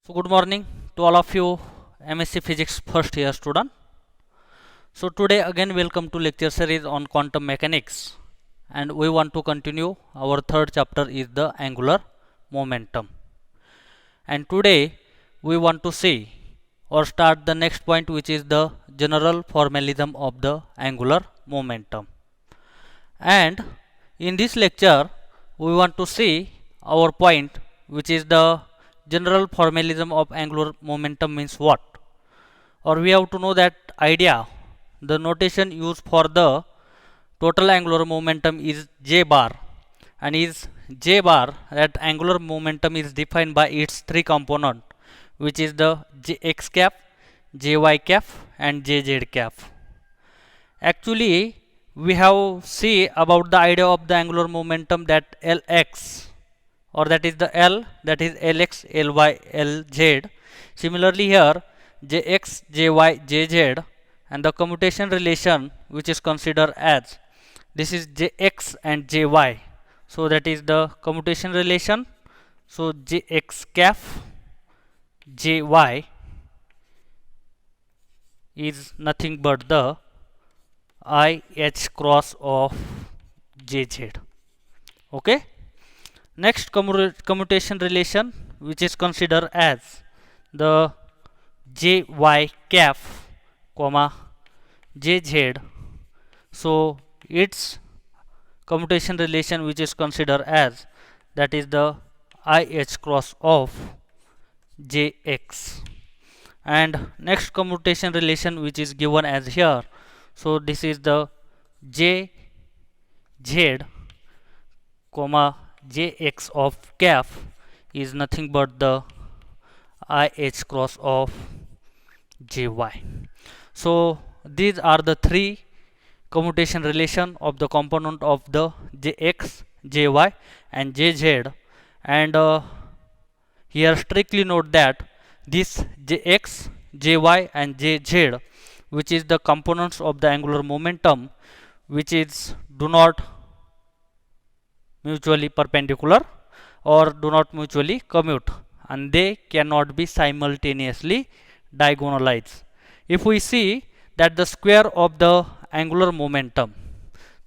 So good morning to all of you MSc Physics first year student. So today again welcome to lecture series on quantum mechanics, and we want to continue our third chapter is the angular momentum. And today we want to see or start the next point, which is the general formalism of the angular momentum. And in this lecture we want to see our point, which is the general formalism of angular momentum means what, or we have to know that idea. The notation used for the total angular momentum is j bar, and is j bar that angular momentum is defined by its three component, which is the jx cap, jy cap and jz cap. Actually we have see about the idea of the angular momentum that Lx, or that is the L, that is Lx, Ly, Lz. Similarly here Jx, Jy, Jz, and the commutation relation which is considered as this is Jx and Jy. So that is the commutation relation. So Jx cap Jy is nothing but the IH cross of Jz. Okay. Next commutation relation which is considered as the Jy cap comma Jz. So its commutation relation which is considered as that is the IH cross of Jx. And next commutation relation which is given as here, so this is the Jz comma Jx of cap is nothing but the IH cross of Jy. So these are the three commutation relation of the component of the Jx, Jy and Jz. And here strictly note that this Jx, Jy and Jz, which is the components of the angular momentum, which is do not mutually perpendicular or do not mutually commute, and they cannot be simultaneously diagonalized. If we see that the square of the angular momentum,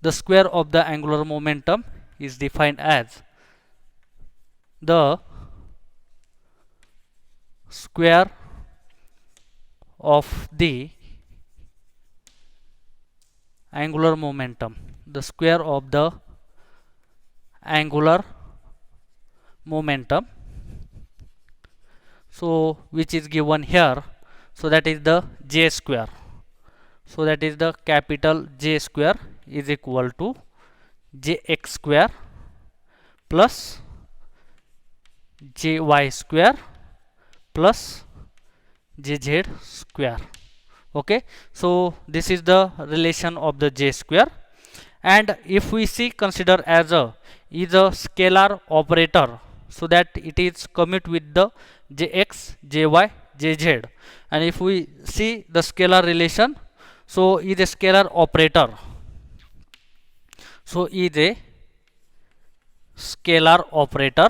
the square of the angular momentum is defined as the square of the angular momentum, the square of the angular momentum, so which is given here. So that is the j square, so that is the capital J square is equal to jx square plus jy square plus jz square. Okay, so this is the relation of the j square. And if we see consider as a is a scalar operator, so that it is commute with the jx, jy, jz. And if we see the scalar relation, so is a scalar operator, so is a scalar operator,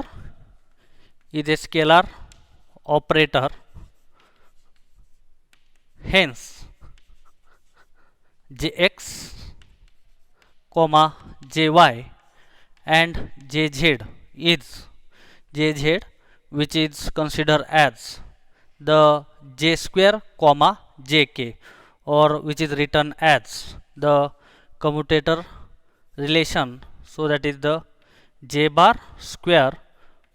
is a scalar operator, hence jx comma jy and jz is jz, which is considered as the j square comma jk, or which is written as the commutator relation. So that is the j bar square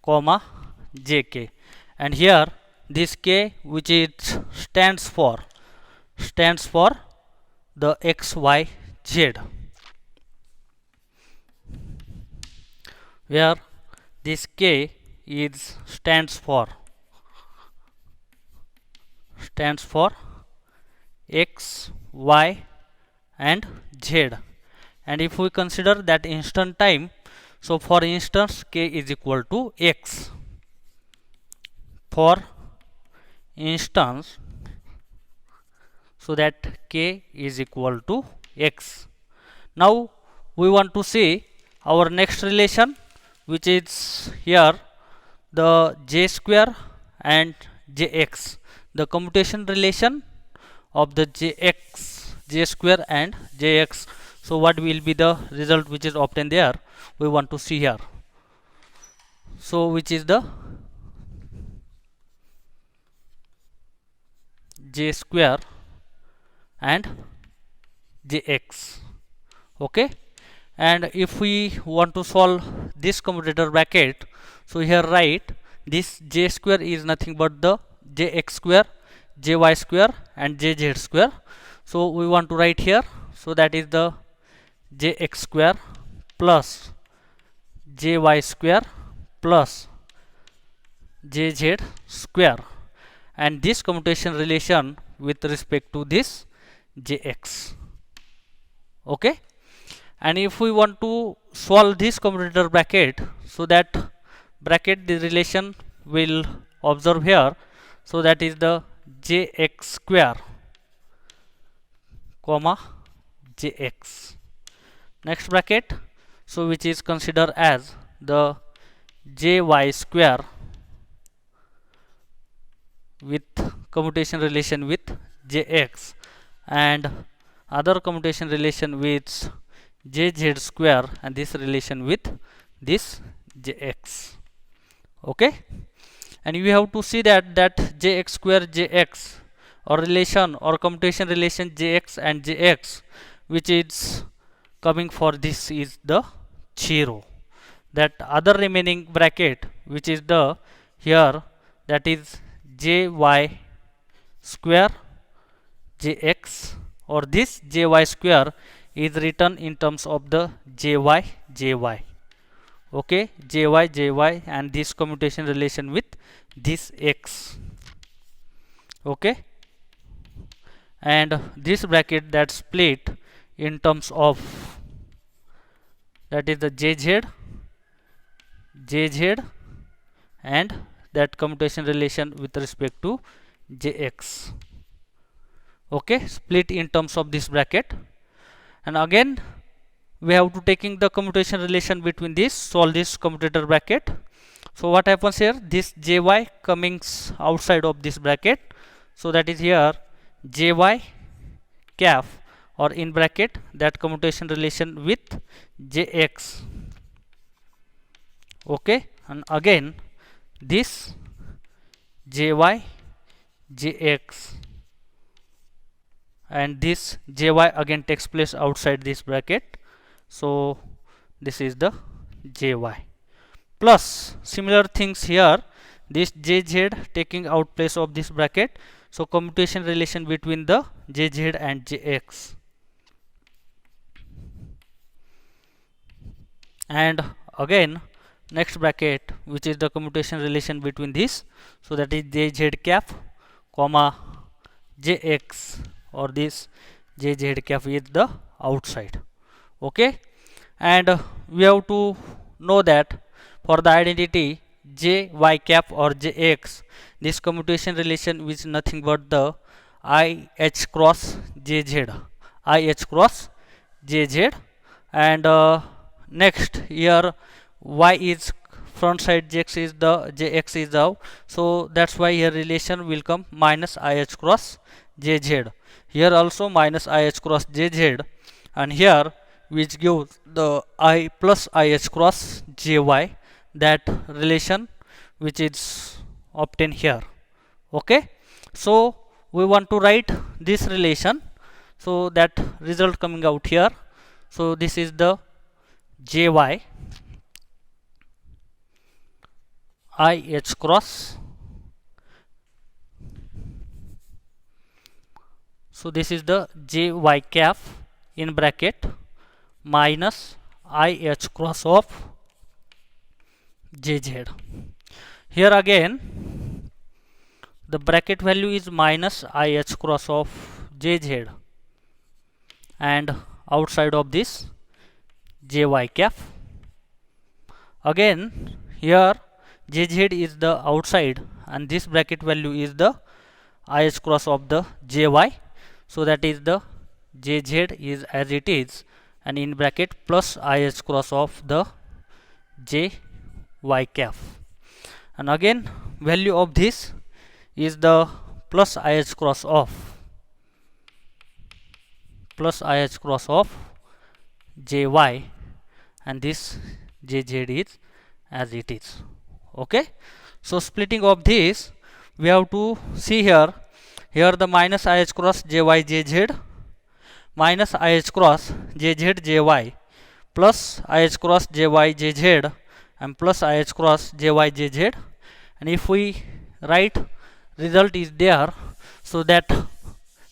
comma jk, and here this k which it stands for the xy z, where this k is stands for x, y and z. And if we consider that instant time, so for instance k is equal to x, for instance, so that k is equal to x. Now we want to see our next relation, which is here the j square and jx, the commutation relation of the jx, j square and jx. So what will be the result which is obtained there, we want to see here. So which is the j square and jx. Okay, and if we want to solve this commutator bracket, so here write this j square is nothing but the jx square, jy square and jz square. So we want to write here, so that is the jx square plus jy square plus jz square, and this commutation relation with respect to this jx. Okay, and if we want to solve this commutator bracket, so that bracket the relation will observe here, so that is the jx square comma jx, next bracket, so which is considered as the jy square with commutation relation with jx and other commutation relation with jz square, and this relation with this jx. Okay, and we have to see that jx square jx or relation or commutation relation jx and jx which is coming for this is the 0. That other remaining bracket which is the here, that is jy square jx, or this jy square is written in terms of the jy. Okay, jy and this commutation relation with this x. Okay, and this bracket that split in terms of, that is the jz and that commutation relation with respect to jx. Okay, split in terms of this bracket, and again we have to taking the commutation relation between this, solve this commutator bracket. So what happens here, this jy coming outside of this bracket, so that is here jy cap or in bracket that commutation relation with jx. Okay, and again this jy jx, and this jy again takes place outside this bracket, so this is the jy plus similar things here, this jz taking out place of this bracket, so commutation relation between the jz and jx. And again next bracket which is the commutation relation between this, so that is jz cap comma jx, or this jz cap is the outside. Okay, and we have to know that for the identity jy cap or jx, this commutation relation is nothing but the I h cross jz, and next here y is front side, jx is out, so that's why here relation will come minus I h cross jz, here also minus I h cross jz, and here which gives the I plus I h cross jy, that relation which is obtained here. Okay, so we want to write this relation, so that result coming out here, so this is the jy I h cross, so this is the jy cap in bracket minus I h cross of jz. Here again the bracket value is minus I h cross of jz, and outside of this jy cap. Again here jz is the outside, and this bracket value is the I h cross of the jy, so that is the jz is as it is, and in bracket plus I h cross of the jy cap, and again value of this is the plus IH cross of JY, and this JZ is as it is. Okay, so splitting of this, we have to see here the minus IH cross JY JZ minus IH cross JZ JY plus IH cross JY JZ and plus IH cross JY JZ, and if we write result is there, so that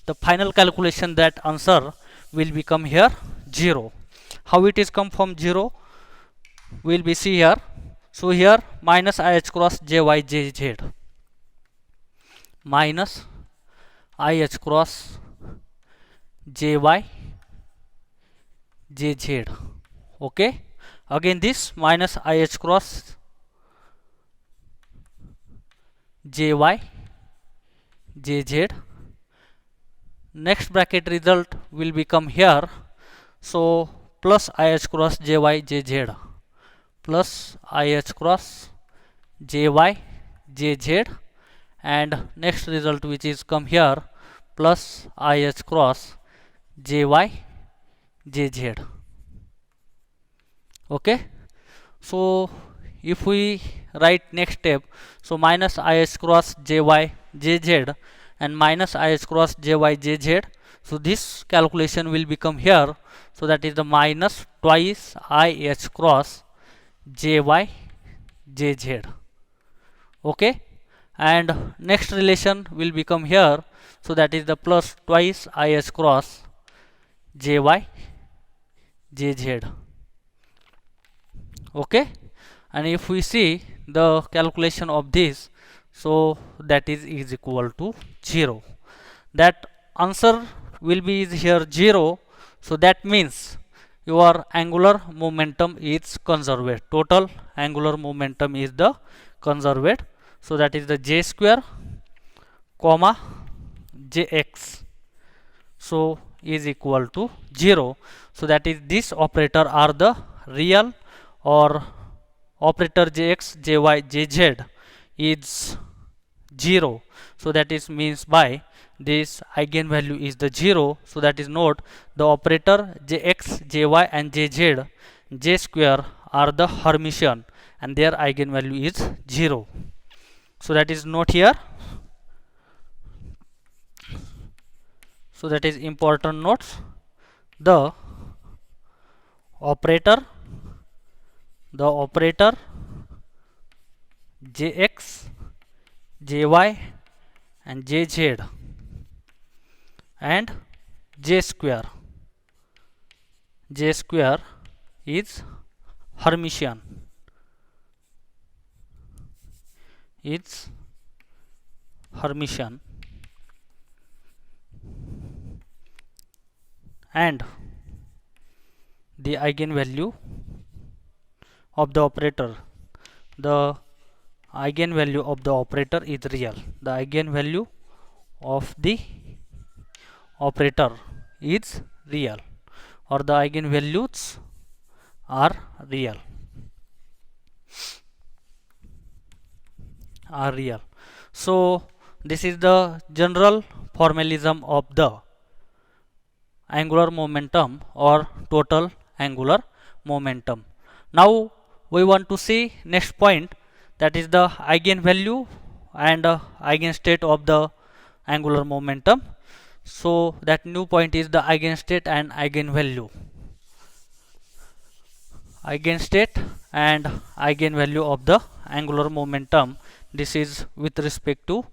the final calculation, that answer will become here 0. How it is come from 0 will be see here. So here minus IH cross JY JZ minus IH cross JY JZ. Okay, again this minus IH cross JY JZ, next bracket result will become here. So plus IH cross JY JZ plus IH cross JY JZ, and next result which is come here plus IH cross JY JZ. Okay, so if we write next step, so minus IH cross JY JZ and minus IH cross JY JZ, so this calculation will become here, so that is the minus twice IH cross JY JZ. Okay, and next relation will become here, so that is the plus twice IH cross JY JZ. Okay, and if we see the calculation of this, so that is equal to 0. That answer will be here 0, so that means your angular momentum is conserved. Total angular momentum is the conserved, so that is the j square comma jx, so is equal to 0. So that is this operator are the real, or operator jx jy jz is 0, so that is means by this eigenvalue is the 0. So that is note the operator jx jy and jz j square are the Hermitian and their eigenvalue is 0. So that is note here. So that is important notes. The operator jx jy and jz and j square is Hermitian, and the eigenvalue of the operator, the eigenvalue of the operator is real. The eigenvalue of the operator is real, or the eigenvalues are real. So this is the general formalism of the angular momentum or total angular momentum. Now we want to see next point, that is the eigenvalue and eigenstate of the angular momentum. So that new point is the eigenstate and eigenvalue. Eigenstate and eigenvalue of the angular momentum. This is with respect to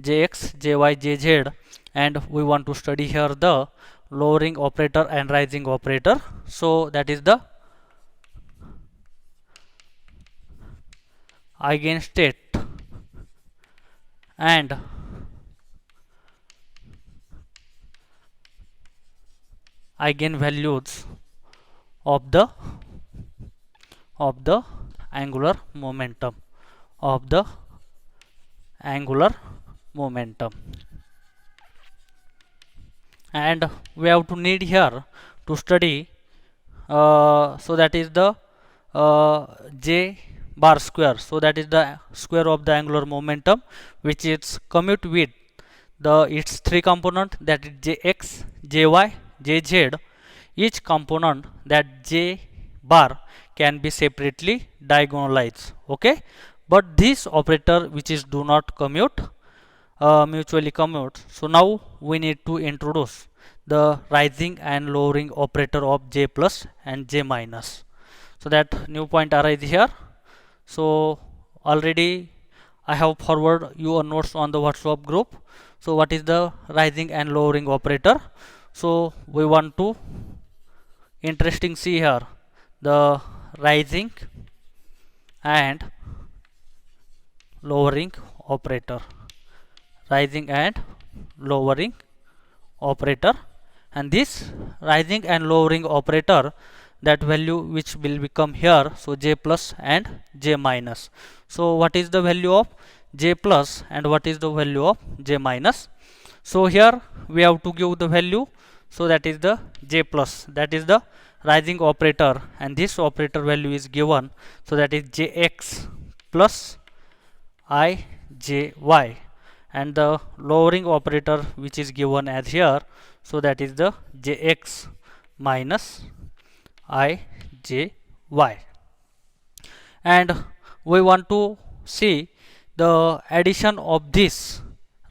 jx, jy, jz, and we want to study here the lowering operator and rising operator. So that is the eigenstate and eigenvalues of the angular momentum, and we have to need here to study so that is the j bar square. So that is the square of the angular momentum, which is commute with the its three component, that is jx, jy, jz. Each component, that j bar, can be separately diagonalized. Okay, but this operator which is do not commute, mutually commute. So now we need to introduce the rising and lowering operator of j plus and j minus. So that new point arise here. So already I have forward your notes on the WhatsApp group. So what is the rising and lowering operator? So we want to interesting see here the rising and lowering operator, rising and lowering operator. And this rising and lowering operator, that value which will become here, so j plus and j minus. So what is the value of j plus and what is the value of j minus? So here we have to give the value. So that is the j plus, that is the rising operator, and this operator value is given. So that is jx plus I j y, and the lowering operator which is given as here. So that is the jx minus I j y. And we want to see the addition of this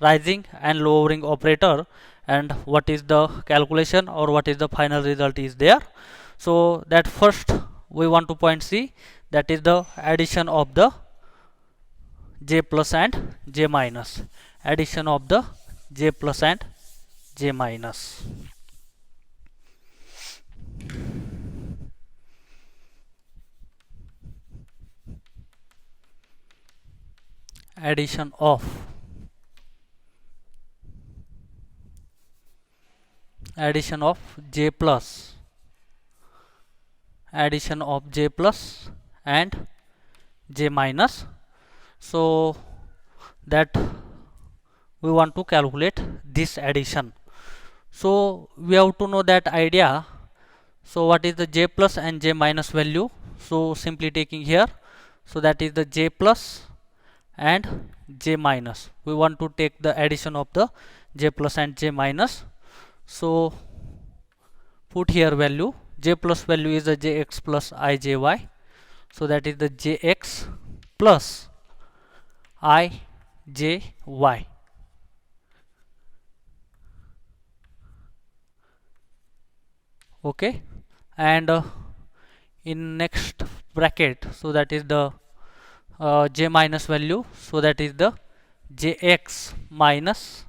rising and lowering operator, and what is the calculation or what is the final result is there. So that first we want to point see, that is the addition of the j plus and j minus, addition of the j plus and j minus. Addition of j plus, addition of j plus and j minus. So that we want to calculate this addition. So we have to know that idea. So what is the j plus and j minus value? So simply taking here, so that is the j plus and j minus. We want to take the addition of the j plus and j minus. So put here value. J plus value is the jx plus I j y. So that is the jx plus I j y. Okay, and in next bracket, so that is the j minus value. So that is the jx minus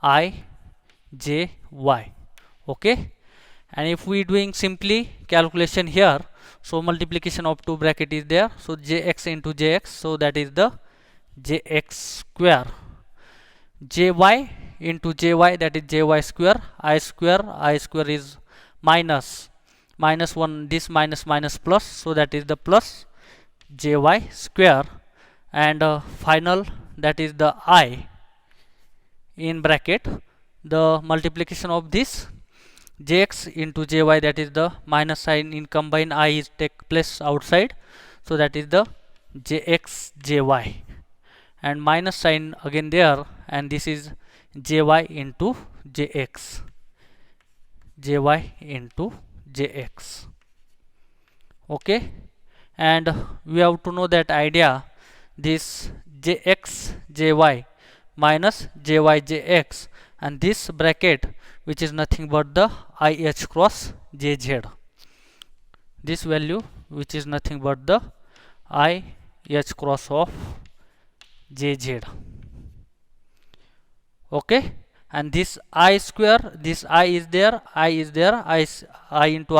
I j y. Okay, and if we doing simply calculation here, so multiplication of two bracket is there. So jx into jx, so that is the jx square, jy into jy, that is jy square. I square is minus 1, this minus minus plus, so that is the plus jy square. And final, that is the I in bracket, the multiplication of this jx into jy, that is the minus sign in combine I is take place outside. So that is the jx jy, and minus sign again there, and this is jy into jx, jy into jx. Okay, and we have to know that idea, this jx jy minus jy jx, and this bracket which is nothing but the I h cross jz, this value which is nothing but the I h cross of jz. Okay, and this I square, this I is there, I into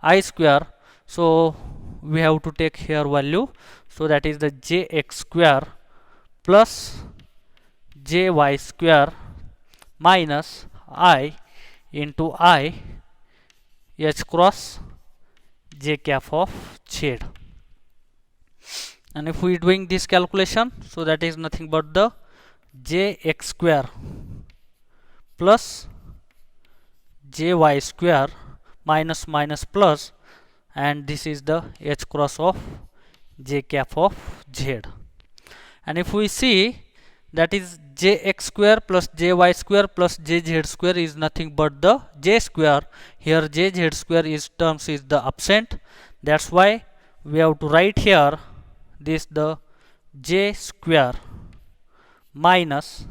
I square. So we have to take here value. So that is the jx square plus jy square minus I into I h cross j cap of z. And if we doing this calculation, so that is nothing but the jx square plus jy square minus minus plus, and this is the h cross of j cap of z. And if we see, that is jx square plus jy square plus jz square is nothing but the j square. Here jz square is terms is the absent. That's why we have to write here this the j square minus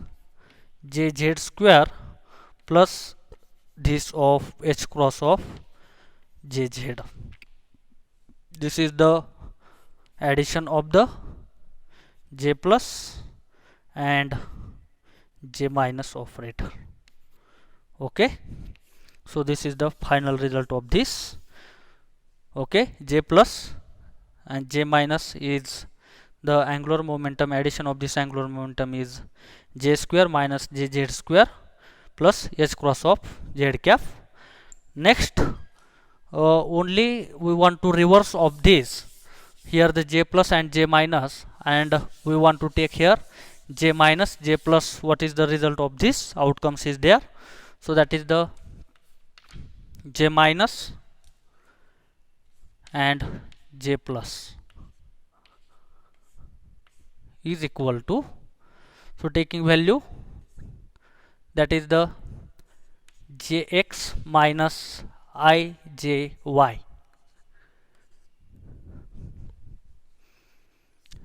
jz square plus this of h cross of jz. This is the addition of the j plus and j minus operator. Okay, so this is the final result of this. Okay, j plus and j minus is the angular momentum. Addition of this angular momentum is j square minus jz square plus h cross of z cap. Next, only we want to reverse of this. Here the j plus and j minus, and we want to take here j minus j plus. What is the result of this? Outcomes is there. So that is the j minus and j plus is equal to, so taking value, that is the jx minus ijy,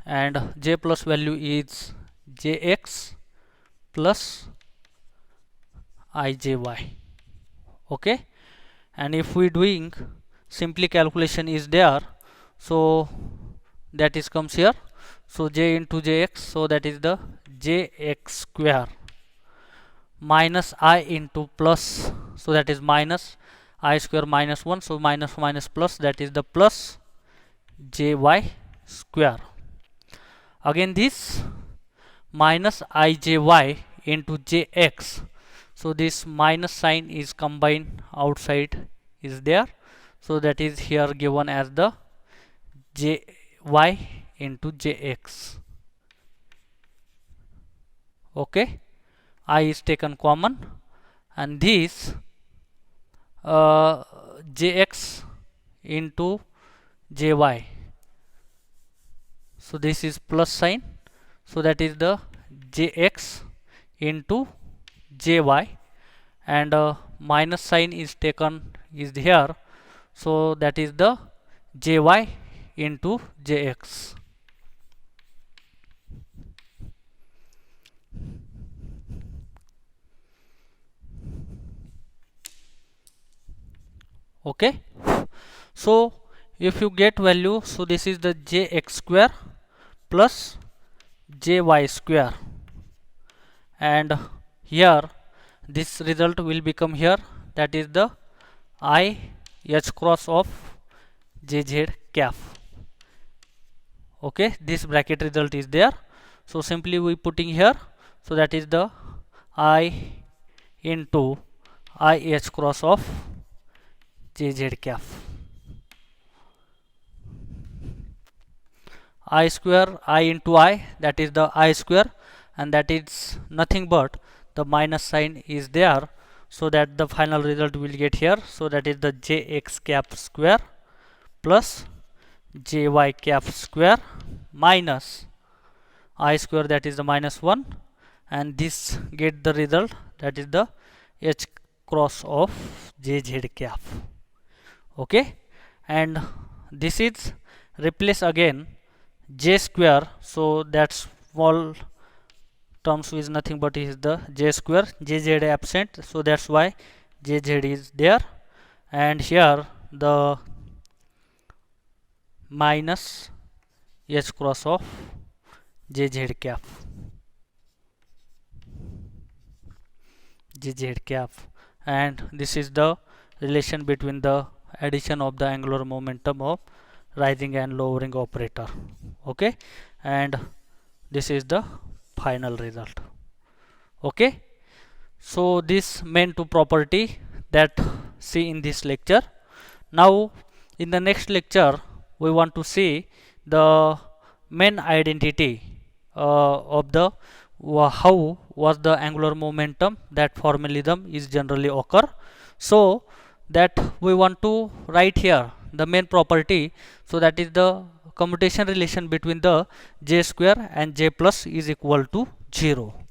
and j plus value is jx plus ijy. Okay, and if we doing simply calculation is there, so that is comes here. So j into jx, so that is the jx square minus I into plus, so that is minus I square minus 1, so minus minus plus, that is the plus jy square. Again this minus ijy into jx, so this minus sign is combined outside is there, so that is here given as the jy into jx. Okay, I is taken common, and this jx into jy, so this is plus sign, so that is the jx into jy, and minus sign is taken is here, so that is the jy into jx. Okay, so if you get value, so this is the jx square plus jy square, and here this result will become here, that is the I h cross of jz cap. Okay, this bracket result is there, so simply we putting here, so that is the I into I h cross of jz cap. I square, I into I, that is the I square, and that is nothing but the minus sign is there, so that the final result will get here, so that is the jx cap square plus jy cap square minus I square, that is the minus 1, and this get the result, that is the h cross of jz cap. Okay, and this is replace again j square, so that small terms is nothing but is the j square, jz absent, so that's why jz is there, and here the minus h cross of jz cap, and this is the relation between the addition of the angular momentum of rising and lowering operator. Okay, and this is the final result. Okay, so this main two property that see in this lecture. Now in the next lecture we want to see the main identity of the how was the angular momentum, that formalism is generally occur. So that we want to write here the main property, so that is the commutation relation between the j square and j plus is equal to 0.